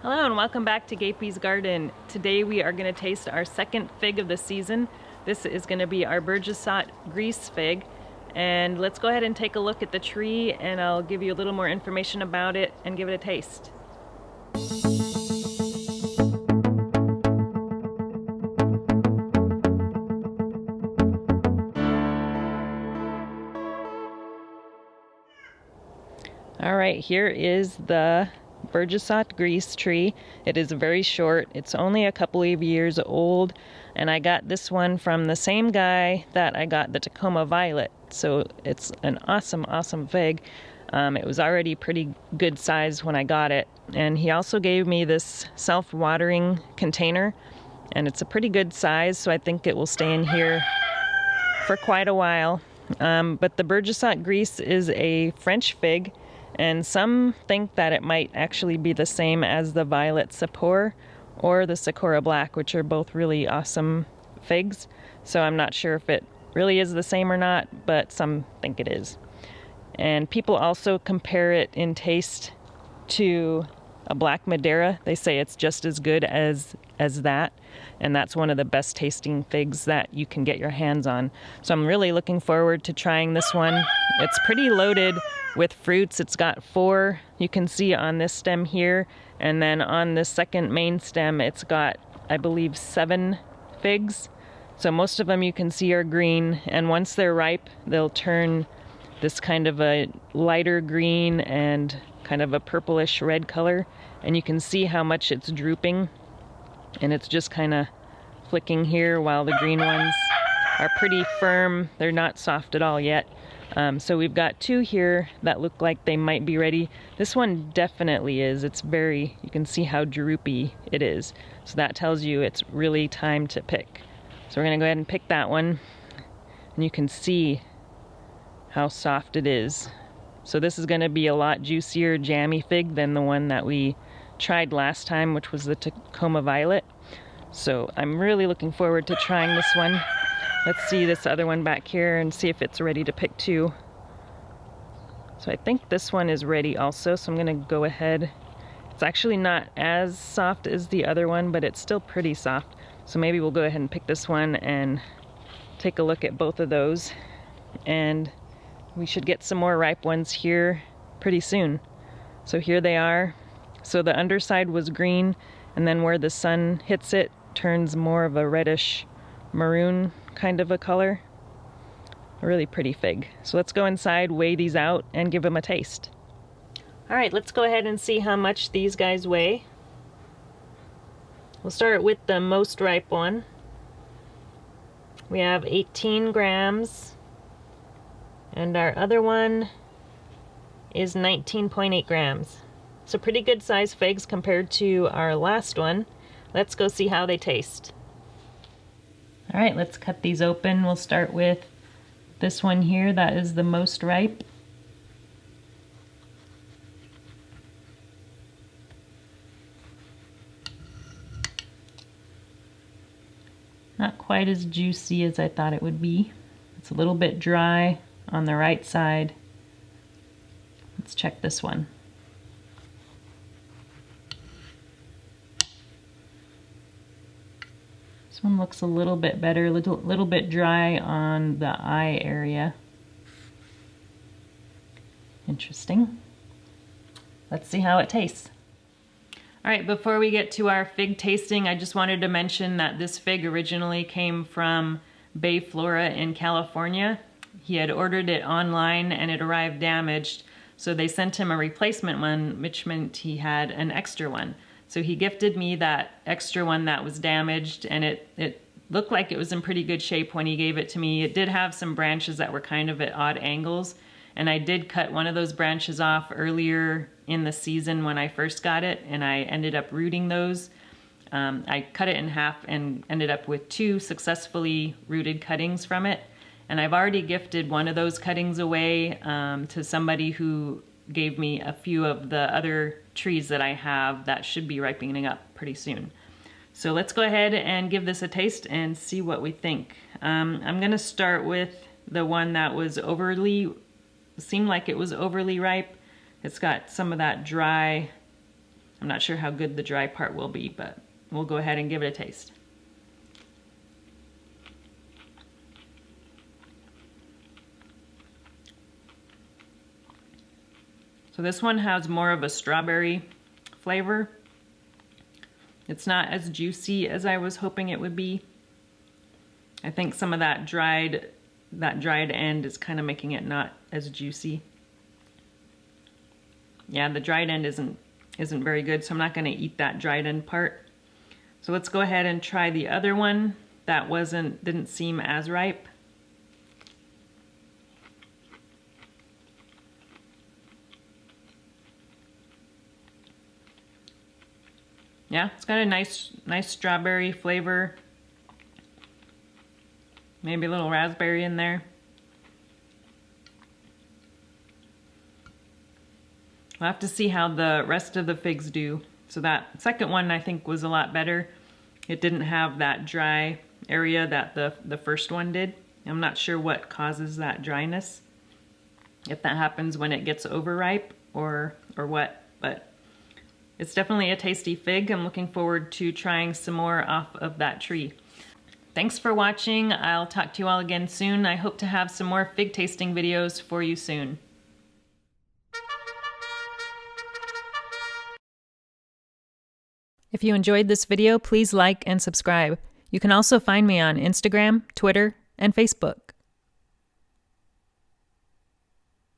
Hello and welcome back to Gapey's Garden. Today we are going to taste our second fig of the season. This is going to be our Bourjasotte Grise fig. And let's go ahead and take a look at the tree and I'll give you a little more information about it and give it a taste. Alright, here is the Bourjasotte Grise tree. It is very short. It's only a couple of years old, and I got this one from the same guy that I got the Tacoma Violet. So it's an awesome fig. It was already pretty good size when I got it, and he also gave me this self-watering container, and it's a pretty good size, so I think it will stay in here for quite a while. But the Bourjasotte Grise is a French fig, and some think that it might actually be the same as the Violet Sapor or the Sakura Black, which are both really awesome figs. So I'm not sure if it really is the same or not, but some think it is. And people also compare it in taste to a Black Madeira. They say it's just as good as that, and that's one of the best tasting figs that you can get your hands on. So I'm really looking forward to trying this one. It's pretty loaded with fruits. It's got 4 you can see on this stem here, and then on the second main stem it's got, I believe, 7 figs. So most of them you can see are green, and once they're ripe they'll turn this kind of a lighter green and kind of a purplish red color, and you can see how much it's drooping, and it's just kind of flicking here while the green ones are pretty firm. They're not soft at all yet. So we've got 2 here that look like they might be ready. This one definitely is. It's very, you can see how droopy it is. So that tells you it's really time to pick. So we're gonna go ahead and pick that one, and you can see how soft it is. So this is gonna be a lot juicier, jammy fig than the one that we tried last time, which was the Tacoma Violet. So I'm really looking forward to trying this one. Let's see this other one back here and see if it's ready to pick too. So I think this one is ready also, so I'm gonna go ahead. It's actually not as soft as the other one, but it's still pretty soft. So maybe we'll go ahead and pick this one and take a look at both of those. And we should get some more ripe ones here pretty soon. So here they are. So the underside was green, and then where the sun hits it turns more of a reddish maroon kind of a color. A really pretty fig. So let's go inside, weigh these out, and give them a taste. Alright, let's go ahead and see how much these guys weigh. We'll start with the most ripe one. We have 18 grams, and our other one is 19.8 grams. So pretty good size figs compared to our last one. Let's go see how they taste. All right, let's cut these open. We'll start with this one here. That is the most ripe. Not quite as juicy as I thought it would be. It's a little bit dry on the right side. Let's check this one. This one looks a little bit better, a little bit dry on the eye area. Interesting. Let's see how it tastes. All right, before we get to our fig tasting, I just wanted to mention that this fig originally came from Bay Flora in California. He had ordered it online and it arrived damaged, so they sent him a replacement one, which meant he had an extra one. So he gifted me that extra one that was damaged, and it looked like it was in pretty good shape when he gave it to me. It did have some branches that were kind of at odd angles, and I did cut one of those branches off earlier in the season when I first got it, and I ended up rooting those. I cut it in half and ended up with 2 successfully rooted cuttings from it. And I've already gifted one of those cuttings away to somebody who gave me a few of the other trees that I have that should be ripening up pretty soon. So let's go ahead and give this a taste and see what we think. I'm gonna start with the one that was seemed like it was overly ripe. It's got some of that dry I'm not sure how good the dry part will be, but we'll go ahead and give it a taste. So this one has more of a strawberry flavor. It's not as juicy as I was hoping it would be. I think some of that dried end is kind of making it not as juicy. Yeah, the dried end isn't very good, so I'm not going to eat that dried end part. So let's go ahead and try the other one that didn't seem as ripe. Yeah, it's got a nice strawberry flavor. Maybe a little raspberry in there. We'll have to see how the rest of the figs do. So that second one I think was a lot better. It didn't have that dry area that the first one did. I'm not sure what causes that dryness. If that happens when it gets overripe or what, but it's definitely a tasty fig. I'm looking forward to trying some more off of that tree. Thanks for watching. I'll talk to you all again soon. I hope to have some more fig tasting videos for you soon. If you enjoyed this video, please like and subscribe. You can also find me on Instagram, Twitter, and Facebook.